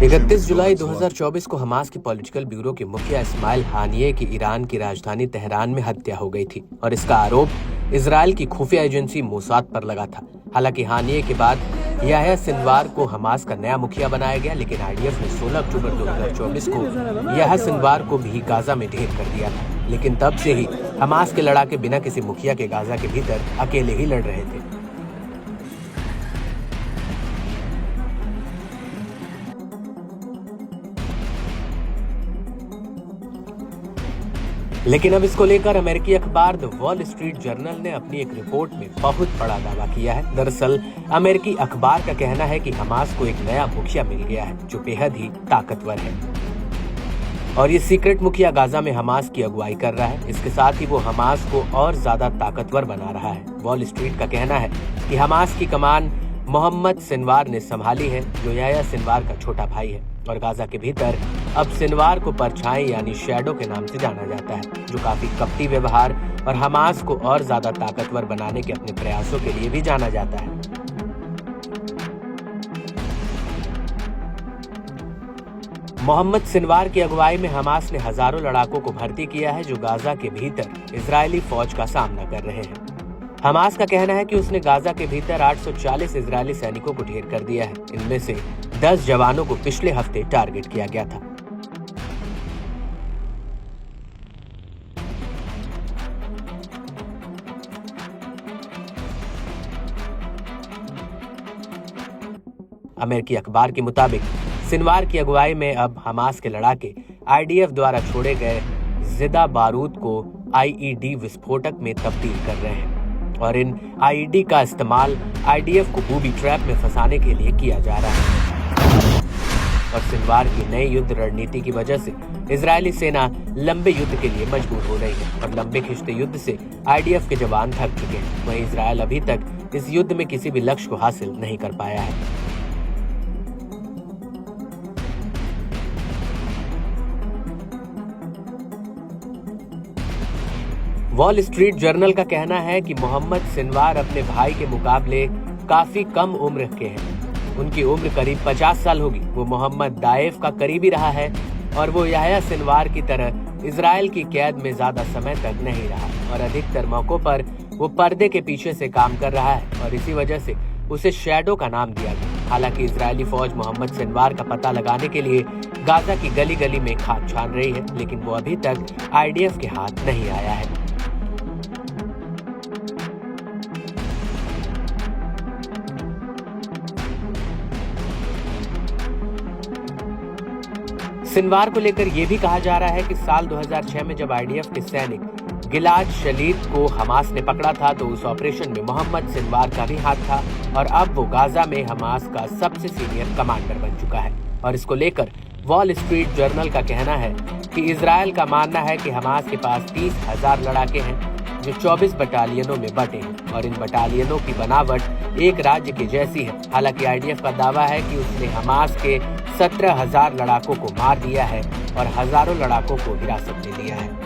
31 जुलाई 2024 को हमास की political bureau के मुखिया इस्माइल हानिये की ईरान की राजधानी तेहरान में हत्या हो गई थी और इसका आरोप इजराइल की खुफिया एजेंसी मोसाद पर लगा था। हालांकि हानिये के बाद याह्या सिनवार को हमास का नया मुखिया बनाया गया, लेकिन आईडीएफ ने 16 अक्टूबर 2024 को याह्या सिनवार को भी गाजा में ढेर कर दिया था। लेकिन तब से ही हमास के लड़ाके बिना किसी मुखिया के गाजा के भीतर अकेले ही लड़ रहे थे। लेकिन अब इसको लेकर अमेरिकी अखबार द वॉल स्ट्रीट जर्नल ने अपनी एक रिपोर्ट में बहुत बड़ा दावा किया है। दरअसल अमेरिकी अखबार का कहना है कि हमास को एक नया मुखिया मिल गया है जो बेहद ही ताकतवर है और ये सीक्रेट मुखिया गाजा में हमास की अगुवाई कर रहा है। इसके साथ ही वो हमास को और ज्यादा ताकतवर बना रहा है। वॉल स्ट्रीट का कहना है कि हमास की कमान मोहम्मद सिनवार ने संभाली है, जो याह्या सिनवार का छोटा भाई है और गाजा के भीतर अब सिनवार को परछाई यानी शैडो के नाम से जाना जाता है, जो काफी कपटी व्यवहार और हमास को और ज्यादा ताकतवर बनाने के अपने प्रयासों के लिए भी जाना जाता है। मोहम्मद सिनवार की अगुवाई में हमास ने हजारों लड़ाकों को भर्ती किया है जो गाजा के भीतर इजरायली फौज का सामना कर रहे हैं। हमास का कहना है कि उसने गाजा के भीतर 840 इजरायली सैनिकों को ढेर कर दिया है। इनमें से 10 जवानों को पिछले हफ्ते टारगेट किया गया था। अमेरिकी अखबार के मुताबिक सिनवार की अगुवाई में अब हमास के लड़ाके आईडीएफ द्वारा छोड़े गए जिदा बारूद को आईईडी विस्फोटक में तब्दील कर रहे हैं और इन आईईडी का इस्तेमाल आईडीएफ को बूबी ट्रैप में फंसाने के लिए किया जा रहा है। और सिनवार की नई युद्ध रणनीति की वजह से इजरायली सेना लंबे युद्ध के लिए मजबूर हो रही है और लंबे खिंचते युद्ध से आईडीएफ के जवान थक चुके हैं। वहीं इजरायल अभी तक इस युद्ध में किसी भी लक्ष्य को हासिल नहीं कर पाया है। वॉल स्ट्रीट जर्नल का कहना है कि मोहम्मद सिनवार अपने भाई के मुकाबले काफी कम उम्र के हैं। उनकी उम्र करीब 50 साल होगी। वो मोहम्मद दाएफ का करीबी रहा है और वो याह्या सिनवार की तरह इजराइल की कैद में ज्यादा समय तक नहीं रहा और अधिकतर मौकों पर वो पर्दे के पीछे से काम कर रहा है और इसी वजह से उसे शैडो का नाम दिया गया। हालांकि इजरायली फौज मोहम्मद सिनवार का पता लगाने के लिए गाजा की गली गली में खाक छान रही है, लेकिन वो अभी तक आईडीएफ के हाथ नहीं आया है। सिनवार को लेकर यह भी कहा जा रहा है कि साल 2006 में जब आईडीएफ के सैनिक गिलाद शलीद को हमास ने पकड़ा था तो उस ऑपरेशन में मोहम्मद सिनवार का भी हाथ था और अब वो गाजा में हमास का सबसे सीनियर कमांडर बन चुका है। और इसको लेकर वॉल स्ट्रीट जर्नल का कहना है कि इजराइल का मानना है कि हमास के पास 30,000 लड़ाके हैं जो 24 बटालियनों में बटे हैं और इन बटालियनों की बनावट एक राज्य की जैसी है। हालांकि आईडीएफ का दावा है कि उसने हमास के 17,000 लड़ाकों को मार दिया है और हजारों लड़ाकों को हिरासत में लिया है।